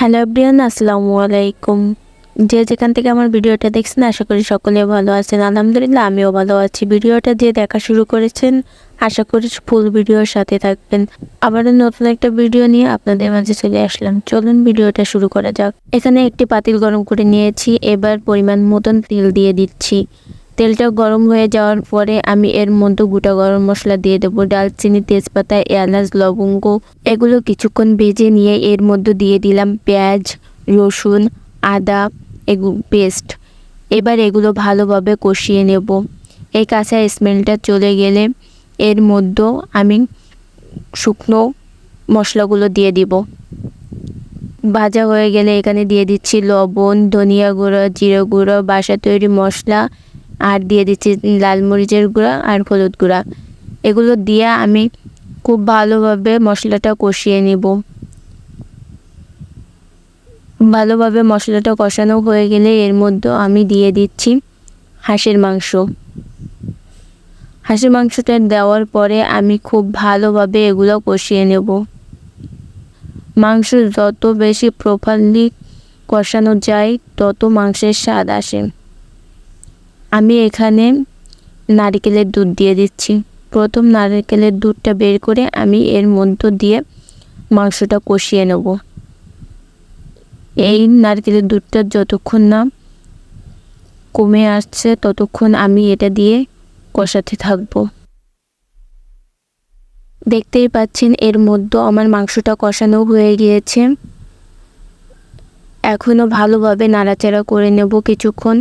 Hello everyone, আসসালামু আলাইকুম। যে যেখান থেকে আমার ভিডিওটা দেখছেন আশা করি সকলে ভালো আছেন। আলহামদুলিল্লাহ আমিও ভালো আছি। ভিডিওটা যে দেখা শুরু করেছেন আশা করি ফুল ভিডিওর সাথে থাকবেন। আবারও নতুন একটা ভিডিও নিয়ে আপনাদের মাঝে চলে আসলাম। চলুন ভিডিওটা শুরু করা যাক। এখানে একটি পাতিল গরম করে নিয়েছি। এবার পরিমাণ মতন তেল দিয়ে দিচ্ছি। তেলটা গরম হয়ে যাওয়ার পরে আমি এর মধ্যে গোটা গরম মশলা দিয়ে দেবো। ডালচিনি, তেজপাতা, এলাচ, লবঙ্গ এগুলো কিছুক্ষণ ভেজে নিয়ে এর মধ্যে দিয়ে দিলাম পেঁয়াজ, রসুন, আদা এগুলো পেস্ট। এবার এগুলো ভালোভাবে কষিয়ে নেব। এই কাঁচা স্মেলটা চলে গেলে এর মধ্যে আমি শুকনো মশলাগুলো দিয়ে দিব। ভাজা হয়ে গেলে এখানে দিয়ে দিচ্ছি লবণ, ধনিয়া গুঁড়ো, জিরে গুঁড়ো, বাসা তৈরি মশলা, আর দিয়ে দিচ্ছি লাল মরিচের গুঁড়া আর হলুদ গুঁড়া। এগুলো দিয়ে আমি খুব ভালোভাবে মশলাটা কষিয়ে নিব। ভালোভাবে মশলাটা কষানো হয়ে গেলে এর মধ্যে আমি দিয়ে দিচ্ছি হাঁসের মাংস। হাঁসের মাংসটা দেওয়ার পরে আমি খুব ভালোভাবে এগুলো কষিয়ে নেব। মাংস যত বেশি প্রপারলি কষানো যায় তত মাংসের স্বাদ আসে। আমি এখানে নারকেলের দুধ দিয়ে দিচ্ছি। প্রথম নারকেলের দুধটা বের করে আমি এর মধ্যে দিয়ে মাংসটা কষিয়ে নেব। এই নারকেলের দুধটা যতক্ষণ না কমে আসছে ততক্ষণ আমি এটা দিয়ে কষাতে থাকবো। দেখতেই পাচ্ছেন এর মধ্যে আমার মাংসটা কষানো হয়ে গিয়েছে। এখনও ভালোভাবে নাড়াচাড়া করে নেব কিছুক্ষণ।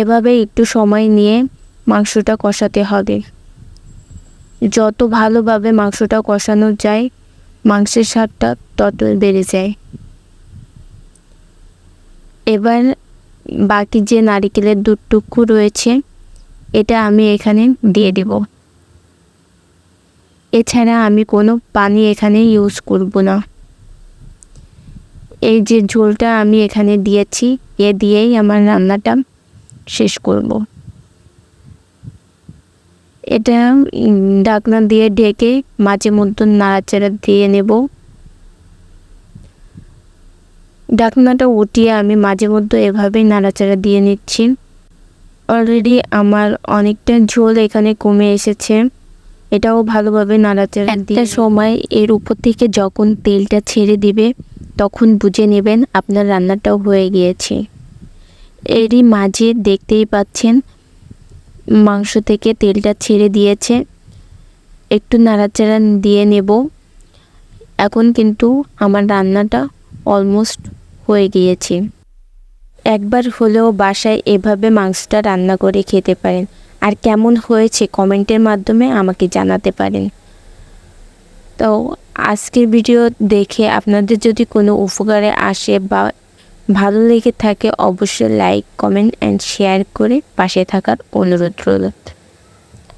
এভাবে একটু সময় নিয়ে মাংসটা কষাতে হবে। যত ভালোভাবে মাংসটা কষানো যায় মাংসের স্বাদটা তত বেড়ে যায়। এবার বাকি যে নারকেলের দুধটুকু রয়েছে এটা আমি এখানে দিয়ে দেব। এছাড়া আমি কোনো পানি এখানে ইউজ করব না। এই যে ঝোলটা আমি এখানে দিয়েছি এ দিয়েই আমার রান্নাটা শেষ করব। এটা ঢাকনা দিয়ে ঢেকে মাঝে মধ্যে নাড়াচাড়া দিয়ে নেব। ঢাকনাটা উঠিয়ে আমি মাঝে মধ্যে এভাবেই নাড়াচাড়া দিয়ে নিচ্ছি। অলরেডি আমার অনেকটা ঝোল এখানে কমে এসেছে। এটাও ভালোভাবে নাড়াচাড়া দিয়ে একটা সময় এর উপর থেকে যখন তেলটা ছেড়ে দিবে তখন বুঝে নেবেন আপনার রান্নাটাও হয়ে গিয়েছে। এরই মাঝে দেখতেই পাচ্ছেন মাংস থেকে তেলটা ছেড়ে দিয়েছে। একটু নাড়াচাড়া দিয়ে নেব। এখন কিন্তু আমার রান্নাটা অলমোস্ট হয়ে গিয়েছে। একবার হলেও বাসায় এভাবে মাংসটা রান্না করে খেতে পারেন। আর কেমন হয়েছে কমেন্টের মাধ্যমে আমাকে জানাতে পারেন। তো আজকের ভিডিও দেখে আপনাদের যদি কোনো উপকারে আসে বা ভালো লেগে থাকে অবশ্যই লাইক, কমেন্ট অ্যান্ড শেয়ার করে পাশে থাকার অনুরোধ রইল।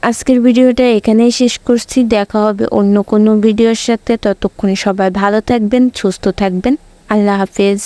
আজকের ভিডিওটা এখানেই শেষ করছি। দেখা হবে অন্য কোনো ভিডিওর সাথে। ততক্ষণে সবাই ভালো থাকবেন, সুস্থ থাকবেন। আল্লাহ হাফেজ।